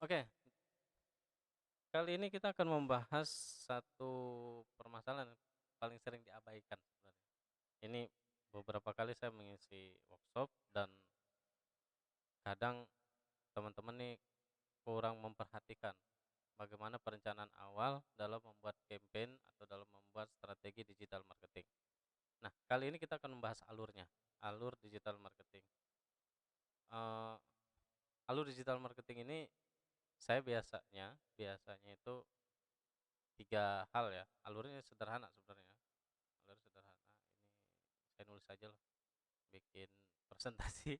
Oke, kali ini kita akan membahas satu permasalahan yang paling sering diabaikan sebenarnya. Ini beberapa kali saya mengisi workshop dan kadang teman-teman nih kurang memperhatikan bagaimana perencanaan awal dalam membuat campaign atau dalam membuat strategi digital marketing. Nah, kali ini kita akan membahas alurnya, alur digital marketing. Eh, Alur digital marketing ini saya biasanya itu tiga hal ya. Alurnya sederhana sebenarnya. Alur sederhana, ini saya nulis aja loh, bikin presentasi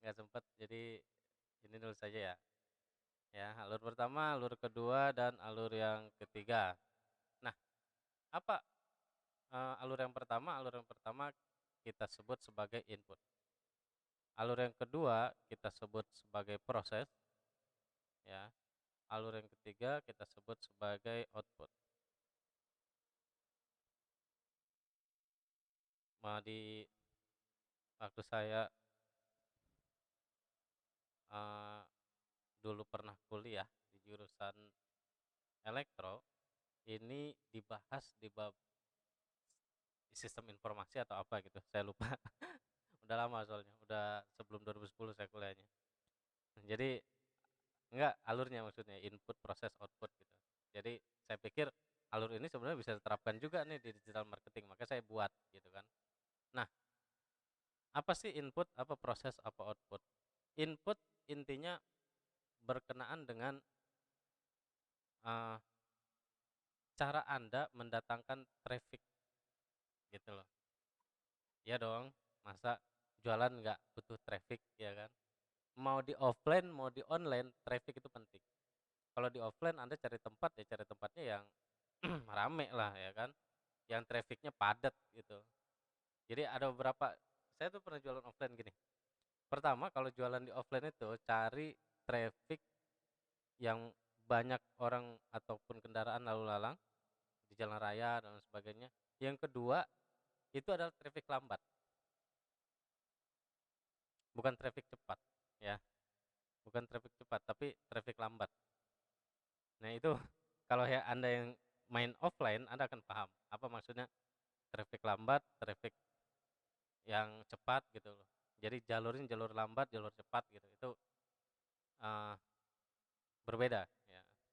nggak sempet, jadi ini nulis saja ya. Ya, alur pertama, alur kedua, dan alur yang ketiga. Nah, apa, alur yang pertama? Alur yang pertama kita sebut sebagai input. Alur yang kedua kita sebut sebagai proses, ya. Alur yang ketiga kita sebut sebagai output. Di waktu saya, eee, dulu pernah kuliah di jurusan elektro, ini dibahas di bab sistem informasi atau apa gitu, saya lupa. Udah lama soalnya, udah sebelum 2010 saya kuliahnya. Jadi enggak, alurnya maksudnya, input, proses, output gitu. Jadi saya pikir alur ini sebenarnya bisa diterapkan juga nih di digital marketing, maka saya buat gitu kan. Nah, apa sih input, apa proses, apa output? Input intinya berkenaan dengan, eee, cara Anda mendatangkan traffic gitu loh. Iya dong, masa jualan nggak butuh traffic, ya kan? Mau di offline, mau di online, traffic itu penting. Kalau di offline Anda cari tempat, ya cari tempatnya yang rame lah, ya kan, yang trafficnya padat gitu. Jadi ada beberapa, saya tuh pernah jualan offline gini, pertama kalau jualan di offline itu cari traffic yang banyak orang ataupun kendaraan lalu lalang di jalan raya dan sebagainya. Yang kedua, itu adalah traffic lambat, bukan traffic cepat, ya, bukan traffic cepat, tapi traffic lambat. Nah itu kalau ya Anda yang main offline, Anda akan paham apa maksudnya traffic lambat, traffic yang cepat gitu loh. Jadi jalurnya jalur lambat, jalur cepat gitu. Itu, eee, berbeda ya, gitu.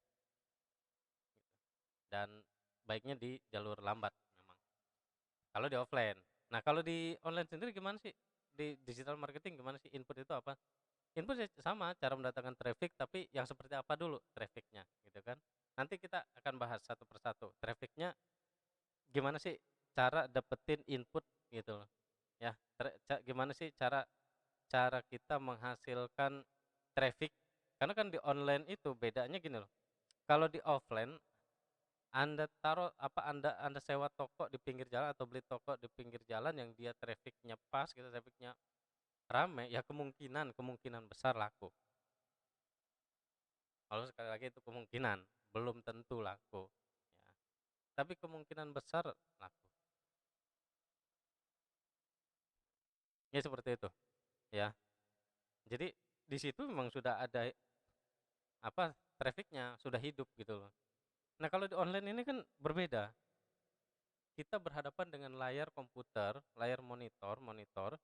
Dan baiknya di jalur lambat memang, kalau di offline. Nah, kalau di online sendiri gimana sih? Di digital marketing gimana sih, input itu apa? Input ya sama, cara mendatangkan traffic, tapi yang seperti apa dulu traffic-nya gitu kan. Nanti kita akan bahas satu persatu. Traffic-nya gimana sih cara dapetin input gitu loh, ya. Gimana sih cara cara kita menghasilkan traffic, karena kan di online itu bedanya gini loh, kalau di offline Anda taruh apa, Anda sewa toko di pinggir jalan atau beli toko di pinggir jalan yang dia traffic-nya pas gitu, traffic-nya rame, ya kemungkinan kemungkinan besar laku. Kalau sekali lagi itu kemungkinan, belum tentu laku, ya, tapi kemungkinan besar laku. Ya seperti itu, ya. Jadi di situ memang sudah ada apa, traffic-nya sudah hidup gitu loh. Nah, kalau di online ini kan berbeda. Kita berhadapan dengan layar komputer, layar monitor,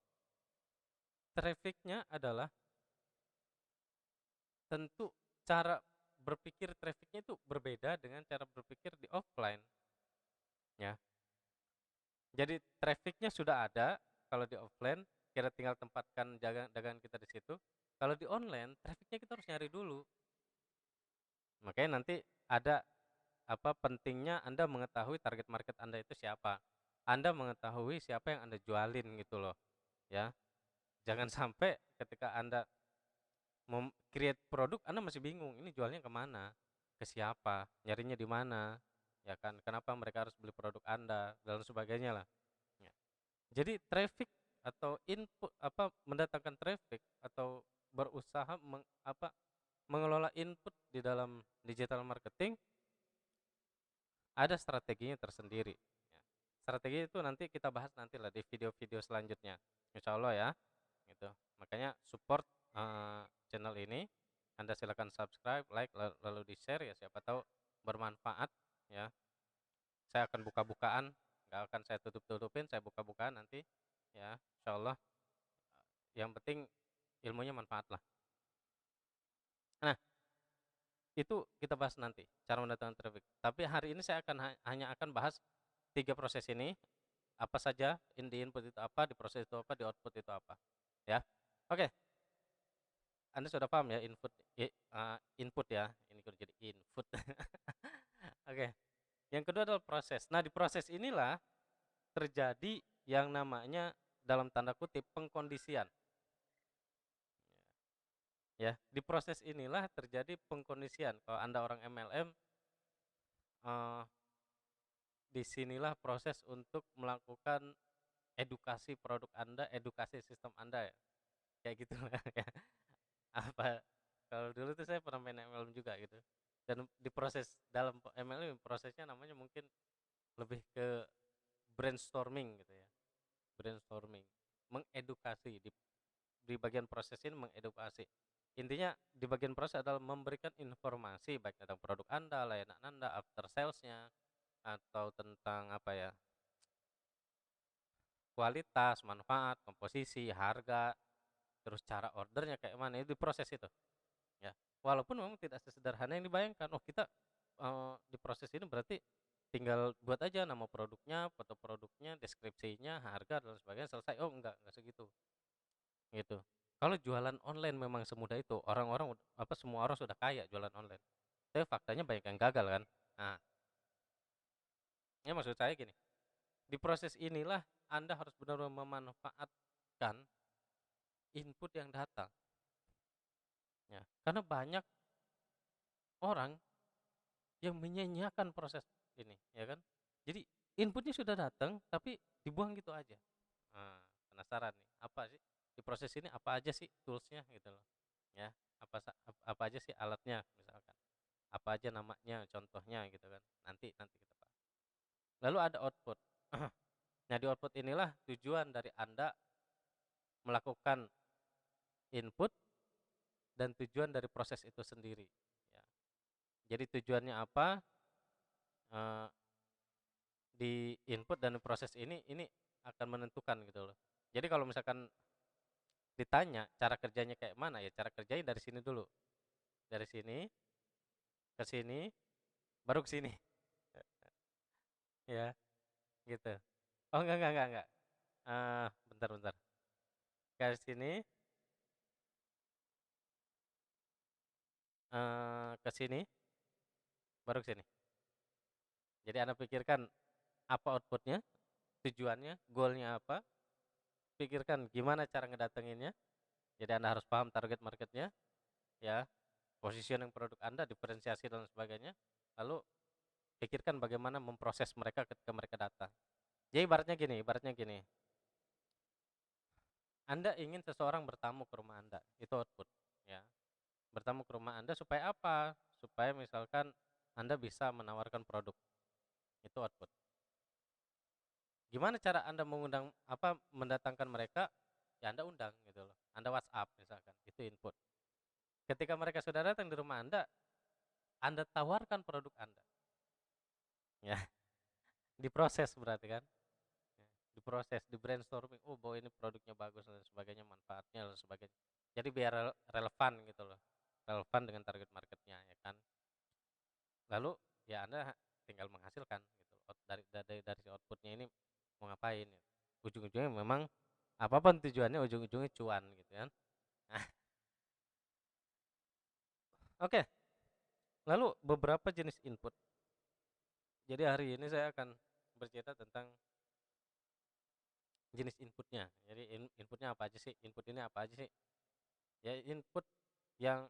traffic-nya adalah tentu cara berpikir traffic-nya itu berbeda dengan cara berpikir di offline, ya. Jadi traffic-nya sudah ada kalau di offline, kita tinggal tempatkan dagangan kita di situ. Kalau di online, traffic-nya kita harus nyari dulu. Makanya nanti ada apa pentingnya Anda mengetahui target market Anda itu siapa. Anda mengetahui siapa yang Anda jualin gitu loh, ya. Jangan sampai ketika Anda create produk Anda masih bingung, ini jualnya ke mana, ke siapa, nyarinya di mana, ya kan, kenapa mereka harus beli produk Anda dan sebagainya lah, ya. Jadi traffic atau input apa, mendatangkan traffic atau berusaha mengelola input di dalam digital marketing ada strateginya tersendiri, ya. Strategi itu nanti kita bahas nantilah di video-video selanjutnya, insya Allah ya, gitu. Makanya support, channel ini, Anda silakan subscribe, like, lalu di-share ya, siapa tahu bermanfaat ya. Saya akan buka-bukaan, nggak akan saya tutup-tutupin, saya buka-bukaan nanti ya, insyaallah. Yang penting ilmunya manfaat lah. Nah, itu kita bahas nanti, cara mendatangkan traffic. Tapi hari ini saya akan hanya akan bahas 3 proses ini, apa saja, di input itu apa, di proses itu apa, di output itu apa, ya. Oke, Anda sudah paham ya input ya, ini kok jadi input. Oke, yang kedua adalah proses. Nah, di proses inilah terjadi yang namanya dalam tanda kutip pengkondisian. Ya, di proses inilah terjadi pengkondisian. Kalau Anda orang MLM, eh, disinilah proses untuk melakukan edukasi produk Anda, edukasi sistem Anda ya. Kayak gitu lah ya. Apa kalau dulu tuh saya pernah main MLM juga gitu. Dan di proses dalam MLM prosesnya namanya mungkin lebih ke brainstorming gitu ya. Brainstorming, mengedukasi di bagian proses ini mengedukasi. Intinya di bagian proses adalah memberikan informasi baik tentang produk Anda, layanan Anda, after sales-nya, atau tentang apa ya, kualitas, manfaat, komposisi, harga, terus cara ordernya kayak mana, itu proses itu ya. Walaupun memang tidak sesederhana yang dibayangkan. Oh, kita di proses ini berarti tinggal buat aja nama produknya, foto produknya, deskripsinya, harga dan sebagainya, selesai. Oh, enggak segitu gitu. Kalau jualan online memang semudah itu, orang-orang apa, semua orang sudah kaya jualan online. Tapi faktanya banyak yang gagal kan. Nah, ya maksud saya gini, di proses inilah Anda harus benar-benar memanfaatkan input yang datang ya. Karena banyak orang yang menyanyiakan proses ini, ya kan? Jadi inputnya sudah datang tapi dibuang gitu aja. Nah, penasaran nih, apa sih di proses ini, apa aja sih toolsnya gitu loh. Ya, apa aja sih alatnya misalkan. Apa aja namanya, contohnya gitu kan. Nanti kita bahas. Lalu ada output. Nah, di output inilah tujuan dari Anda melakukan input dan tujuan dari proses itu sendiri ya. Jadi tujuannya apa? Eh, di input dan proses ini akan menentukan gitu loh. Jadi kalau misalkan ditanya cara kerjanya kayak mana, ya cara kerjanya dari sini dulu. Dari sini ke sini baru ke sini. Ya, gitu. Oh, enggak. Bentar. Ke sini, ke sini baru ke sini. Jadi Anda pikirkan apa outputnya, tujuannya, goalnya apa, pikirkan gimana cara ngedatenginnya. Jadi Anda harus paham target marketnya, ya, positioning produk Anda, diferensiasi dan sebagainya. Lalu pikirkan bagaimana memproses mereka ketika mereka datang. Jadi ibaratnya gini, Anda ingin seseorang bertamu ke rumah Anda, itu output, ya. Bertamu ke rumah Anda supaya apa? Supaya misalkan Anda bisa menawarkan produk, itu output. Gimana cara Anda mengundang apa mendatangkan mereka? Ya Anda undang gitu loh. Anda WhatsApp misalkan, itu input. Ketika mereka sudah datang di rumah Anda tawarkan produk Anda. Ya, diproses berarti kan? Ya, diproses, di brainstorming. Oh, bahwa ini produknya bagus dan sebagainya, manfaatnya dan sebagainya. Jadi biar relevan gitu loh. Relevan dengan target marketnya ya kan. Lalu ya Anda tinggal menghasilkan gitu loh. Dari si outputnya ini mau ngapain ya. Ujung-ujungnya memang apapun tujuannya, ujung-ujungnya cuan gitu kan. Nah, oke. Lalu beberapa jenis input. Jadi hari ini saya akan bercerita tentang jenis inputnya. Jadi inputnya apa aja sih? Input ini apa aja sih? Ya, input yang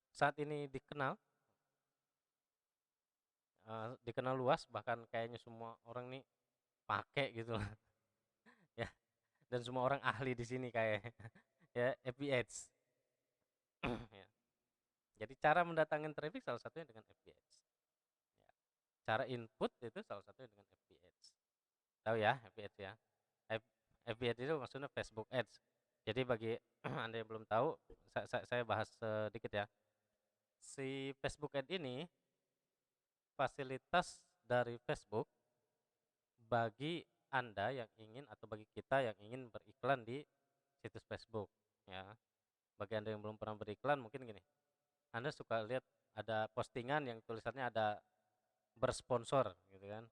saat ini dikenal luas, bahkan kayaknya semua orang nih pakai gitu loh. Ya, dan semua orang ahli di sini kayak ya, FBH. Ya. Jadi cara mendatangkan traffic salah satunya dengan FBH. Ya. Cara input itu salah satunya dengan FBH. Tahu ya FBH ya? FBH itu maksudnya Facebook Ads. Jadi bagi Anda yang belum tahu, saya bahas sedikit ya. Si Facebook Ad ini fasilitas dari Facebook bagi Anda yang ingin atau bagi kita yang ingin beriklan di situs Facebook ya. Bagi Anda yang belum pernah beriklan mungkin gini, Anda suka lihat ada postingan yang tulisannya ada bersponsor gitu kan.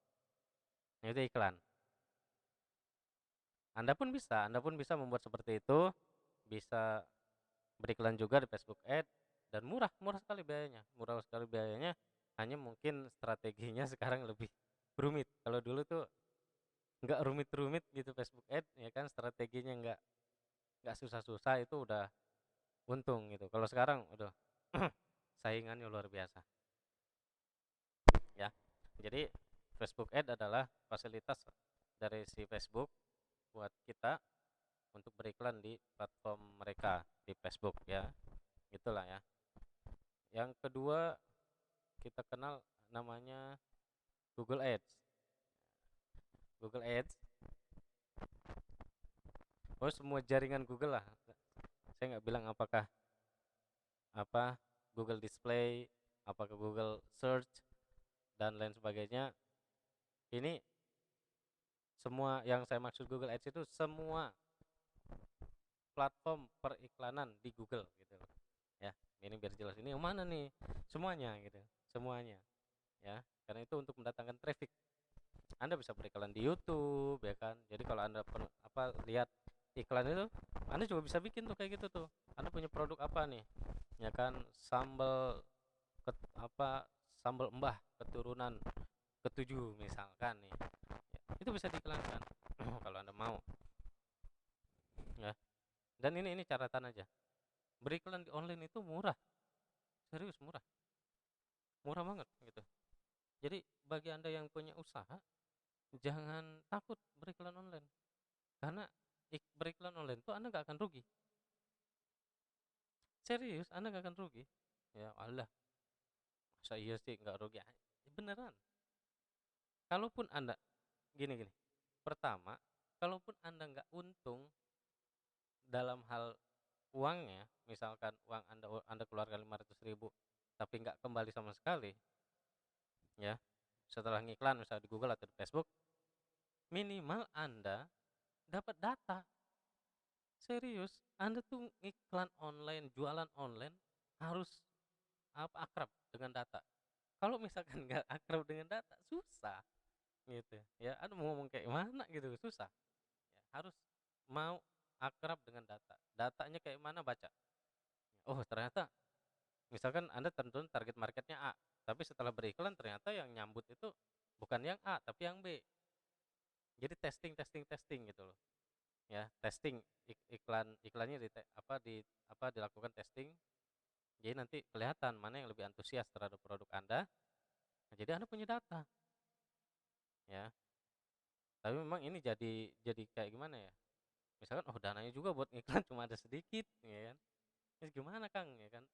Nah, itu iklan. Anda pun bisa membuat seperti itu, bisa beriklan juga di Facebook Ad dan murah, murah sekali biayanya. Hanya mungkin strateginya sekarang lebih rumit. Kalau dulu tuh nggak rumit-rumit gitu Facebook Ad ya kan, strateginya nggak susah-susah, itu udah untung gitu. Kalau sekarang udah saingannya luar biasa ya. Jadi Facebook Ad adalah fasilitas dari si Facebook buat kita untuk beriklan di platform mereka di Facebook ya. Gitulah ya. Yang kedua kita kenal namanya Google Ads. Google Ads, oh semua jaringan Google lah. Saya nggak bilang apakah apa Google Display, apakah Google Search dan lain sebagainya. Ini semua yang saya maksud Google Ads itu semua platform periklanan di Google gitu loh. Ya, ini biar jelas ini yang mana nih? Semuanya gitu. Semuanya ya. Karena itu untuk mendatangkan traffic. Anda bisa beriklan di YouTube ya kan. Jadi kalau Anda lihat iklan itu, Anda juga bisa bikin tuh kayak gitu tuh. Anda punya produk apa nih? Ya kan, sambal apa sambal Mbah keturunan ketujuh misalkan nih. Ya, itu bisa diiklankan kalau Anda mau. Ya. Dan ini catatan aja. Beriklan di online itu murah. Serius murah. Murah banget gitu. Jadi bagi Anda yang punya usaha, jangan takut beriklan online. Karena beriklan online tuh Anda nggak akan rugi. Serius, Anda nggak akan rugi. Ya Allah, masa iya sih nggak rugi? Beneran. Kalaupun Anda gini. Pertama, kalaupun Anda nggak untung dalam hal uangnya, misalkan uang Anda keluarkan 500.000 tapi nggak kembali sama sekali, ya. Setelah ngiklan misalnya di Google atau di Facebook, minimal Anda dapat data. Serius, Anda tuh iklan online, jualan online harus akrab dengan data. Kalau misalkan nggak akrab dengan data, susah gitu ya. Anda mau ngomong kayak mana gitu, susah. Ya, harus mau akrab dengan data. Datanya kayak mana, baca. Oh, ternyata misalkan Anda tentuin target marketnya A, tapi setelah beriklan ternyata yang nyambut itu bukan yang A, tapi yang B. Jadi testing gitu loh. Ya, testing iklannya dilakukan testing. Jadi nanti kelihatan mana yang lebih antusias terhadap produk Anda. Nah, jadi Anda punya data, ya. Tapi memang ini jadi kayak gimana ya? Misalkan oh dananya juga buat iklan cuma ada sedikit, ya kan? Terus gimana Kang, ya kan?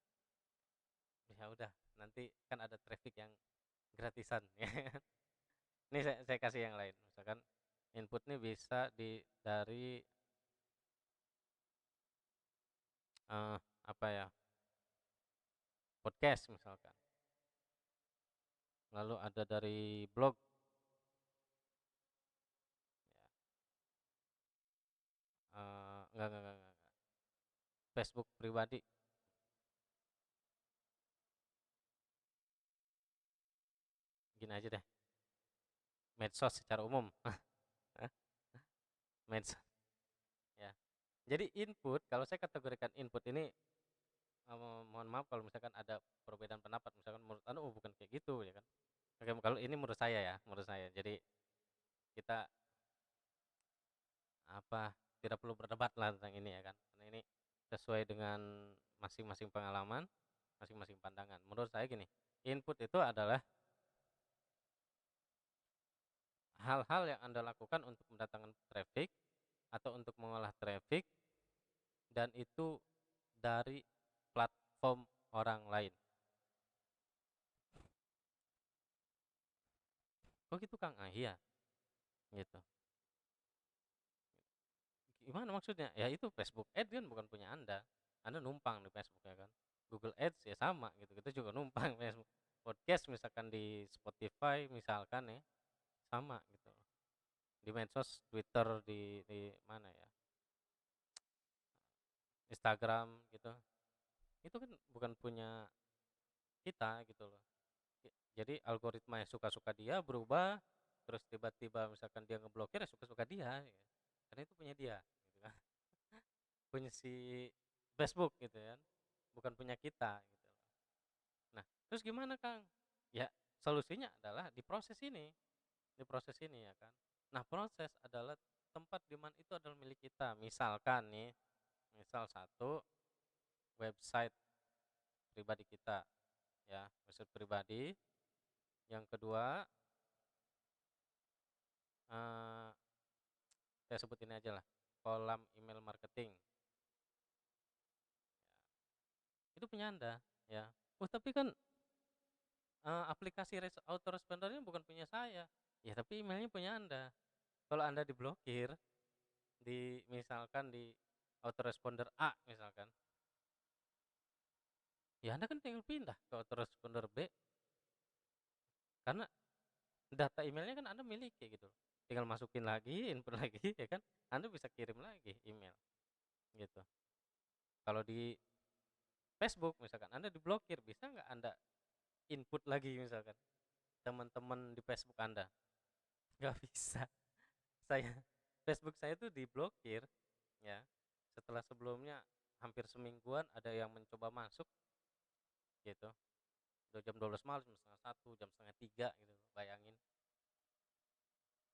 Ya udah, nanti kan ada traffic yang gratisan, ya kan? Ini saya kasih yang lain. Misalkan inputnya bisa dari eh, apa ya? Podcast misalkan. Lalu ada dari blog, ya. Enggak. Facebook pribadi, gini aja deh. Medsos secara umum. Medsos, ya. Jadi input, kalau saya kategorikan input ini, mohon maaf kalau misalkan ada perbedaan pendapat, misalkan menurut Anda oh bukan kayak gitu ya kan. Oke, kalau ini menurut saya ya, menurut saya. Jadi kita tidak perlu berdebat lah tentang ini ya kan. Karena ini sesuai dengan masing-masing pengalaman, masing-masing pandangan. Menurut saya gini, input itu adalah hal-hal yang Anda lakukan untuk mendatangkan traffic atau untuk mengolah traffic, dan itu dari platform orang lain. Oh gitu Kang, ah iya gitu. Gimana maksudnya? Ya itu Facebook Ads kan bukan punya Anda. Anda numpang di Facebook ya kan. Google Ads ya sama gitu. Kita juga numpang Facebook. Podcast misalkan di Spotify misalkan ya, sama gitu. Di medsos, Twitter, di mana ya? Instagram gitu. Itu kan bukan punya kita gitu loh. Jadi algoritma yang suka-suka dia berubah, terus tiba-tiba misalkan dia ngeblokir ya suka-suka dia ya. Karena itu punya dia gitu kan. Punya si Facebook gitu kan. Bukan punya kita gitu loh. Nah, terus gimana, Kang? Ya, solusinya adalah diproses ini, diproses ini ya kan. Nah, proses adalah tempat di mana itu adalah milik kita. Misalkan nih, misal satu website pribadi kita ya, website pribadi. Yang kedua, eh, saya sebut ini aja lah, kolam email marketing. Ya, itu punya Anda ya. Oh, tapi kan aplikasi autoresponder ini bukan punya saya. Ya, tapi emailnya punya Anda. Kalau Anda diblokir di misalkan di autoresponder A misalkan, ya Anda kan tinggal pindah ke autoresponder B karena data emailnya kan Anda miliki gitu. Tinggal masukin lagi, input lagi ya kan. Anda bisa kirim lagi email gitu. Kalau di Facebook misalkan Anda diblokir, bisa nggak Anda input lagi misalkan teman-teman di Facebook Anda? Nggak bisa. Saya Facebook saya tuh diblokir ya. Setelah sebelumnya hampir semingguan ada yang mencoba masuk gitu. Udah jam 12 malam, jam setengah satu, jam setengah tiga gitu. Bayangin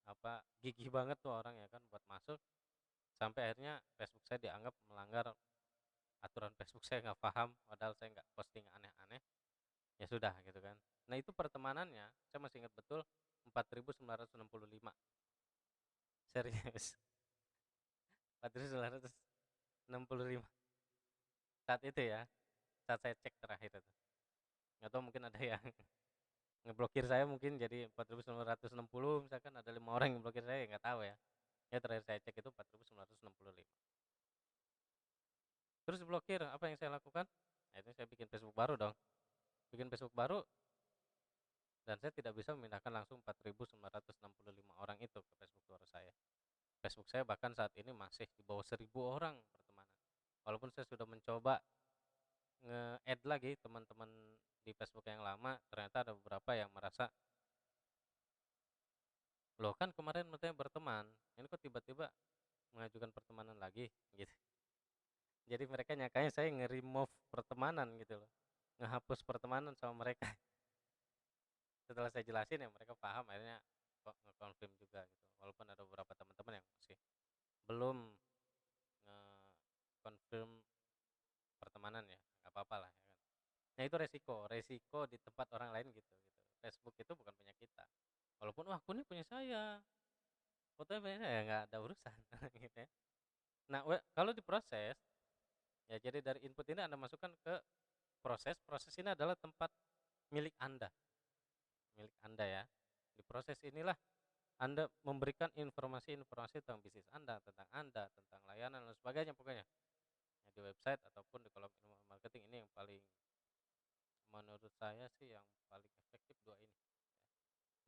apa gigih banget tuh orang ya kan buat masuk, sampai akhirnya Facebook saya dianggap melanggar aturan. Facebook saya nggak paham, padahal saya nggak posting aneh-aneh. Ya sudah gitu kan. Nah itu pertemanannya saya masih ingat betul, 4.965. Serius. 4.965 saat itu ya, saat saya cek terakhir itu. Nggak tahu mungkin ada yang ngeblokir saya, mungkin jadi 4.960 misalkan, ada 5 orang yang blokir saya, ya nggak tahu ya. Ya terakhir saya cek itu 4.965. Terus blokir, apa yang saya lakukan? Nah itu saya bikin Facebook baru dong. Bikin Facebook baru, dan saya tidak bisa memindahkan langsung 4.965 orang itu ke Facebook baru saya. Facebook saya bahkan saat ini masih di bawah 1.000 orang pertemanan. Walaupun saya sudah mencoba nge-add lagi teman-teman di Facebook yang lama, ternyata ada beberapa yang merasa, loh kan kemarin katanya berteman, ini kok tiba-tiba mengajukan pertemanan lagi gitu. Jadi mereka nyangkanya saya nge-remove pertemanan gitu loh, ngehapus pertemanan sama mereka. Setelah saya jelasin ya mereka paham, akhirnya kok nge-confirm juga gitu. Walaupun ada beberapa teman-teman yang masih belum nge-confirm pertemanan, ya nggak apa-apa lah ya kan. Nah itu resiko di tempat orang lain gitu gitu. Facebook itu bukan punya kita. Walaupun wah akunnya punya saya, fotonya punya saya, ya nggak ada urusan gitu ya. Nah, kalau diproses ya, jadi dari input ini Anda masukkan ke proses. Proses ini adalah tempat milik Anda, milik Anda ya. Di proses inilah Anda memberikan informasi-informasi tentang bisnis Anda, tentang layanan dan sebagainya pokoknya. Ya, di website ataupun di kolom email marketing, ini yang paling, menurut saya sih yang paling efektif dua ini. Ya.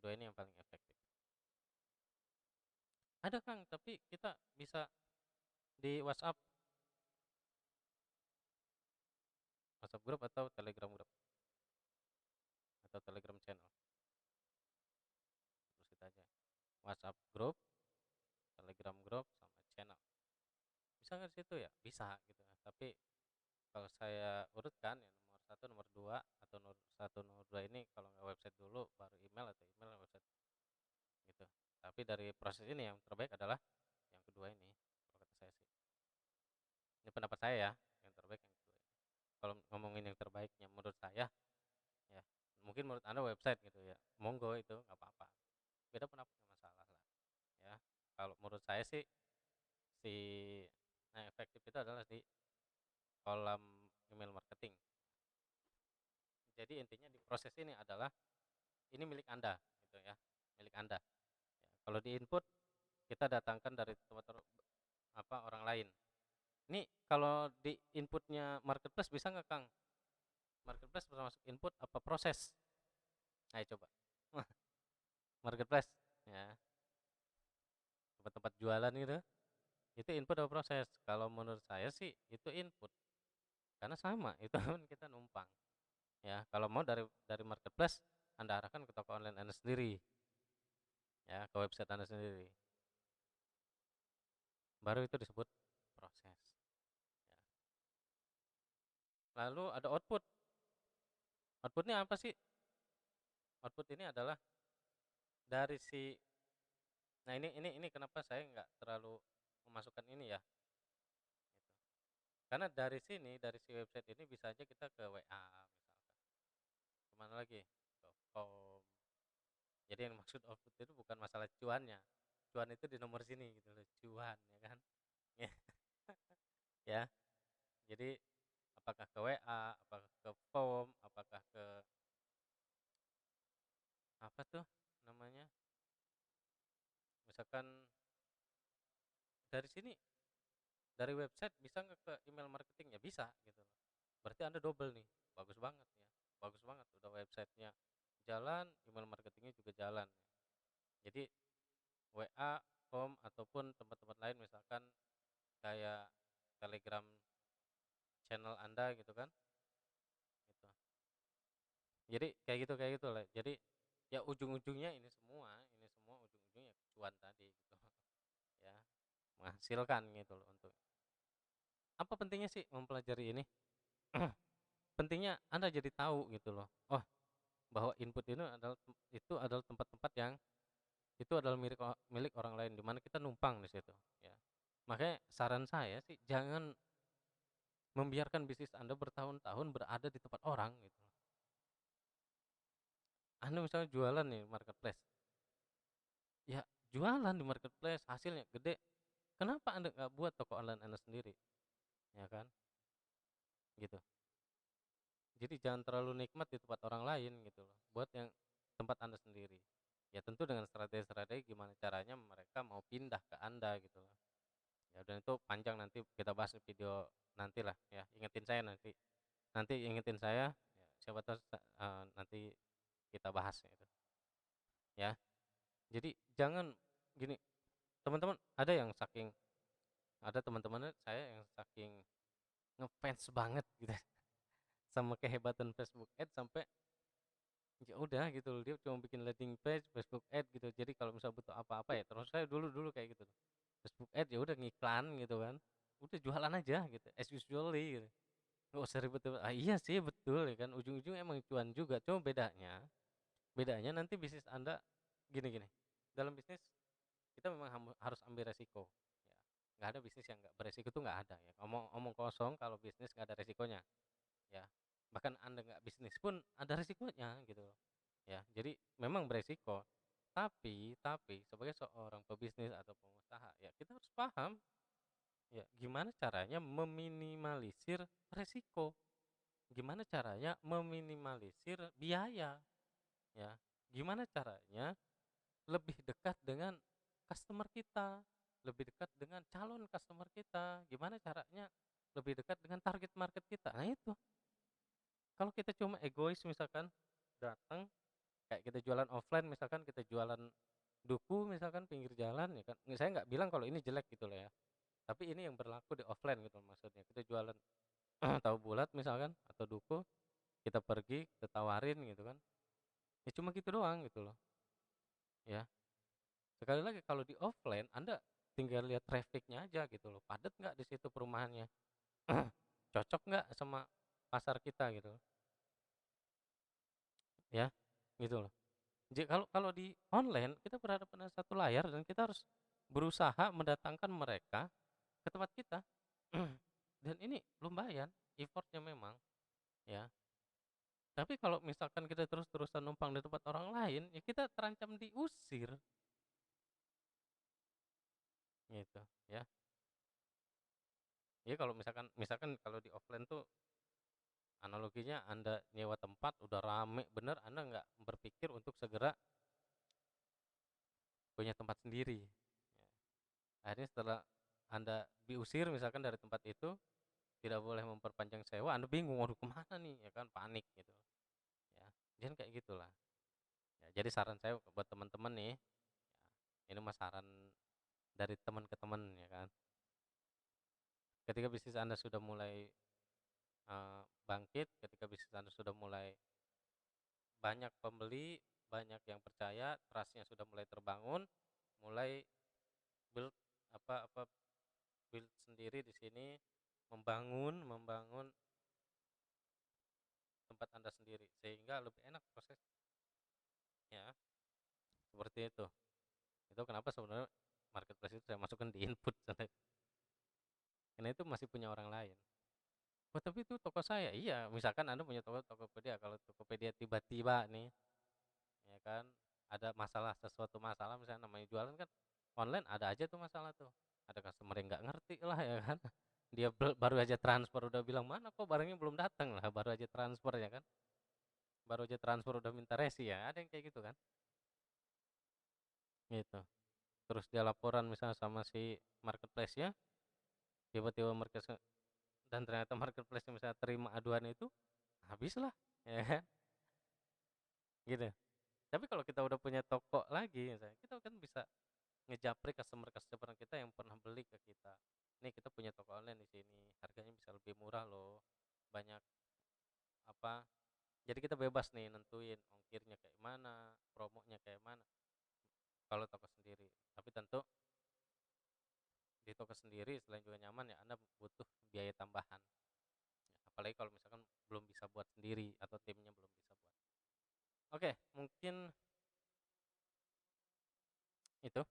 Dua ini yang paling efektif. Ada Kang, tapi kita bisa di WhatsApp, WhatsApp group atau Telegram group atau Telegram channel. Terus kita aja. WhatsApp group, Telegram group, sama channel. Bisa nggak situ ya? Bisa gitu ya. Tapi kalau saya urutkan ya, nomor satu, nomor dua, atau nomor satu, nomor dua ini kalau nggak website dulu, baru email, atau email website gitu. Tapi dari proses ini yang terbaik adalah yang kedua ini, kalau kata saya sih. Ini pendapat saya ya, yang terbaik yang kedua ini. Kalau ngomongin yang terbaiknya menurut saya ya, mungkin menurut Anda website gitu ya, monggo itu nggak apa-apa. Beda pendapat nggak masalah lah ya. Kalau menurut saya sih, si yang efektif itu adalah di kolam email marketing. Jadi intinya di proses ini adalah ini milik Anda gitu ya, milik Anda. Ya, kalau di input kita datangkan dari tempat orang lain. Ini kalau di inputnya marketplace bisa nggak, Kang? Marketplace termasuk input apa proses? Ayo coba. Marketplace, ya, tempat-tempat jualan gitu, itu input apa proses? Kalau menurut saya sih itu input, karena sama, itu kan kita numpang. Ya, kalau mau dari marketplace, Anda arahkan ke toko online Anda sendiri, ya, ke website Anda sendiri. Baru itu disebut proses. Ya. Lalu ada output. Outputnya apa sih? Output ini adalah dari si. Nah, ini kenapa saya nggak terlalu memasukkan ini ya, gitu. Karena dari sini, dari si website ini bisa aja kita ke WA misalkan. Kemana lagi? Ke form. Jadi yang maksud output itu bukan masalah cuannya. Cuan itu di nomor sini gitu loh, cuan ya kan. Ya. Jadi apakah ke WA, apakah ke form, apakah ke apa tuh namanya? Misalkan dari sini, dari website bisa nggak ke email marketing? Ya bisa gitu loh. Berarti Anda double nih. Bagus banget ya. Bagus banget udah websitenya jalan, email marketingnya juga jalan. Jadi WA, form ataupun tempat-tempat lain misalkan kayak Telegram channel Anda gitu kan. Gitu. Jadi kayak gitu lah. Jadi ya ujung-ujungnya ini semua ujung-ujungnya cuan tadi gitu. Ya, menghasilkan gitu loh untuk. Apa pentingnya sih mempelajari ini? Pentingnya Anda jadi tahu gitu loh. Oh, bahwa input itu adalah tempat-tempat yang itu adalah milik orang lain di mana kita numpang di situ, ya. Makanya saran saya sih jangan membiarkan bisnis Anda bertahun-tahun berada di tempat orang gitu loh. Anda misalnya jualan nih marketplace, ya jualan di marketplace hasilnya gede, kenapa Anda nggak buat toko online Anda sendiri, ya kan? Gitu. Jadi jangan terlalu nikmat di tempat orang lain gitu loh. Buat yang tempat Anda sendiri. Ya tentu dengan strategi-strategi gimana caranya mereka mau pindah ke Anda gitu loh. Ya dan itu panjang, nanti kita bahas di video nanti lah ya. Ingetin saya nanti. Nanti ingetin saya, ya, siapa tahu nanti kita bahas itu. Ya. Jadi jangan gini, teman-teman ada teman-teman saya yang saking ngefans banget gitu sama kehebatan Facebook Ads sampai ya udah gitu loh, dia cuma bikin landing page Facebook Ad gitu. Jadi kalau misal butuh apa-apa ya terus saya dulu kayak gitu tuh. Facebook Ad ya udah ngiklan gitu kan. Udah jualan aja gitu as usually gitu. Nggak usah ribet-ribet. Ah iya sih betul ya kan. Ujung-ujung emang cuan juga. Cuma bedanya nanti bisnis Anda gini-gini. Dalam bisnis kita memang harus ambil resiko. Ya. Nggak ada bisnis yang nggak beresiko tuh nggak ada ya. Omong kosong kalau bisnis nggak ada resikonya. Ya. Bahkan Anda nggak bisnis pun ada resikonya gitu loh. Ya, jadi memang beresiko. Tapi sebagai seorang pebisnis atau pengusaha, ya kita harus paham ya gimana caranya meminimalisir resiko. Gimana caranya meminimalisir biaya, ya. Gimana caranya lebih dekat dengan customer kita, lebih dekat dengan calon customer kita, gimana caranya lebih dekat dengan target market kita. Nah, itu. Kalau kita cuma egois misalkan datang kayak kita jualan offline, misalkan kita jualan duku misalkan pinggir jalan ya kan, saya nggak bilang kalau ini jelek gitu loh ya, tapi ini yang berlaku di offline gitu maksudnya. Kita jualan tahu bulat misalkan atau duku, kita pergi kita tawarin gitu kan, ya cuma gitu doang gitu loh ya. Sekali lagi kalau di offline Anda tinggal lihat trafficnya aja gitu loh, padat nggak di situ perumahannya, cocok nggak sama pasar kita gitu loh, ya gitu loh. Jadi kalau kalau di online kita berhadapan dengan satu layar dan kita harus berusaha mendatangkan mereka ke tempat kita. Dan ini lumayan effortnya memang, ya. Tapi kalau misalkan kita terus-terusan numpang di tempat orang lain, ya kita terancam diusir, gitu, ya. Ya kalau misalkan misalkan kalau di offline tuh analoginya Anda nyewa tempat udah rame bener, Anda nggak berpikir untuk segera punya tempat sendiri. Ya. Akhirnya setelah Anda diusir misalkan dari tempat itu, tidak boleh memperpanjang sewa, Anda bingung, "Waduh kemana nih?" Ya kan, panik gitu, ya. Jangan kayak gitulah. Ya, jadi saran saya buat teman-teman nih, ya, ini mah saran dari teman ke teman ya kan. Ketika bisnis Anda sudah mulai, bangkit, ketika bisnis Anda sudah mulai banyak pembeli, banyak yang percaya, trust-nya sudah mulai terbangun, mulai build apa apa, build sendiri di sini, membangun membangun tempat Anda sendiri, sehingga lebih enak prosesnya, seperti itu. Itu kenapa sebenarnya marketplace itu saya masukkan di input karena itu masih punya orang lain. "Oh, tapi itu toko saya." Iya, misalkan Anda punya toko Tokopedia, kalau Tokopedia tiba-tiba nih, ya kan, ada masalah, sesuatu masalah misalnya namanya jualan kan online, ada aja tuh masalah tuh. Ada customer yang nggak ngerti lah ya kan. Dia baru aja transfer udah bilang, "Mana kok barangnya belum datang?" Lah, baru aja transfer ya kan. Baru aja transfer udah minta resi ya, ada yang kayak gitu kan, gitu. Terus dia laporan misalnya sama si marketplace-nya, tiba-tiba dan ternyata marketplace-nya misalnya terima aduan itu, habislah, ya kan, gitu. Tapi kalau kita udah punya toko lagi misalnya, kita kan bisa ngejapri customer-customer kita yang pernah beli ke kita. "Nih kita punya toko online di sini, harganya bisa lebih murah loh, banyak apa." Jadi kita bebas nih nentuin ongkirnya kayak mana, promonya kayak mana, kalau toko sendiri. Tapi tentu di toko sendiri selain juga nyaman ya, Anda butuh biaya tambahan. Ya, apalagi kalau misalkan belum bisa buat sendiri atau timnya belum bisa buat. Oke, mungkin itu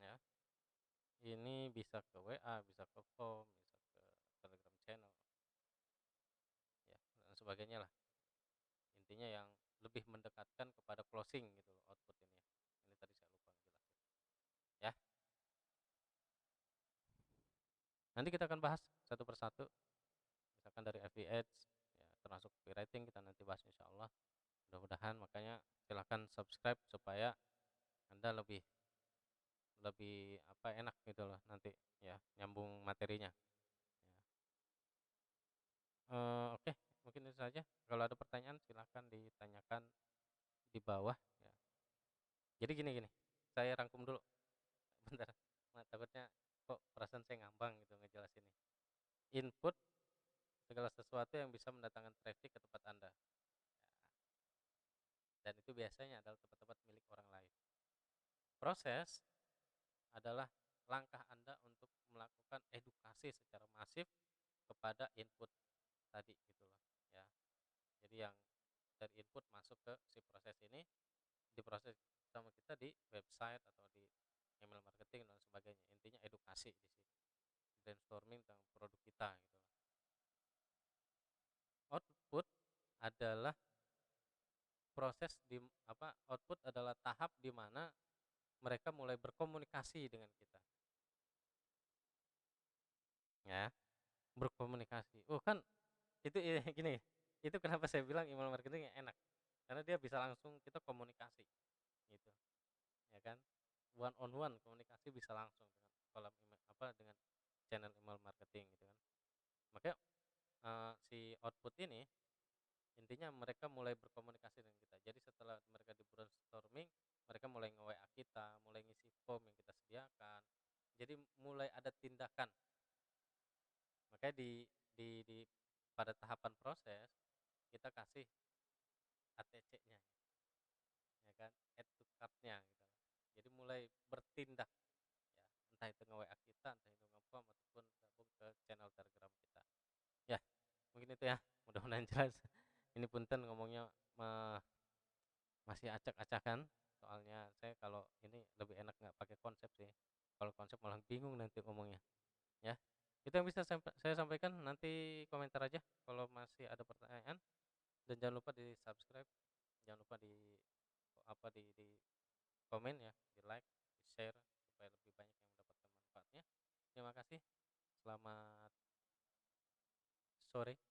ya. Ini bisa ke WA, bisa ke form, bisa ke Telegram channel, ya dan sebagainya lah. Intinya yang lebih mendekatkan kepada closing gitu loh output ini ya. Ini tadi saya lupa jelasin. Ya, nanti kita akan bahas satu persatu, misalkan dari FB Ads, ya termasuk copywriting kita nanti bahas insya Allah. Mudah-mudahan makanya silahkan subscribe supaya Anda lebih lebih apa enak gitu loh nanti ya nyambung materinya. Ya. Oke, mungkin itu saja. Kalau ada pertanyaan silahkan ditanyakan di bawah ya. Jadi gini gini, saya rangkum dulu bentar. Takutnya kok perasaan saya ngambang gitu ngejelasin nih. Input segala sesuatu yang bisa mendatangkan traffic ke tempat Anda. Ya, dan itu biasanya adalah tempat-tempat milik orang lain. Proses adalah langkah Anda untuk melakukan edukasi secara masif kepada input tadi gitu loh ya. Jadi yang dari input masuk ke si proses ini, diproses sama kita di website atau di email marketing dan sebagainya. Intinya edukasi di sini. Brainstorming tentang produk kita gitu loh. Output adalah proses di apa output adalah tahap di mana mereka mulai berkomunikasi dengan kita ya, berkomunikasi. Oh kan itu gini, itu kenapa saya bilang email marketing yang enak, karena dia bisa langsung kita komunikasi gitu ya kan, one on one komunikasi bisa langsung dengan kolom email apa dengan channel email marketing gitu kan. Makanya si output ini intinya mereka mulai berkomunikasi dengan kita. Jadi setelah mereka di brainstorming, mereka mulai nge-WA kita, mulai ngisi form yang kita sediakan. Jadi mulai ada tindakan. Makanya di pada tahapan proses kita kasih ATC-nya ya kan, add to cart-nya gitu. Jadi mulai bertindak ya, entah itu nge-WA kita, entah itu nge-form ataupun gabung ke channel Telegram kita. Ya, mungkin itu ya. Mudah-mudahan jelas. Ini punten ngomongnya masih acak-acakan, soalnya saya kalau ini lebih enak nggak pakai konsep sih. Kalau konsep malah bingung nanti ngomongnya, ya. Itu yang bisa saya sampaikan, nanti komentar aja kalau masih ada pertanyaan dan jangan lupa di-subscribe, jangan lupa di komen ya, di-like, di-share supaya lebih banyak yang mendapatkan manfaatnya. Terima kasih. Selamat sore.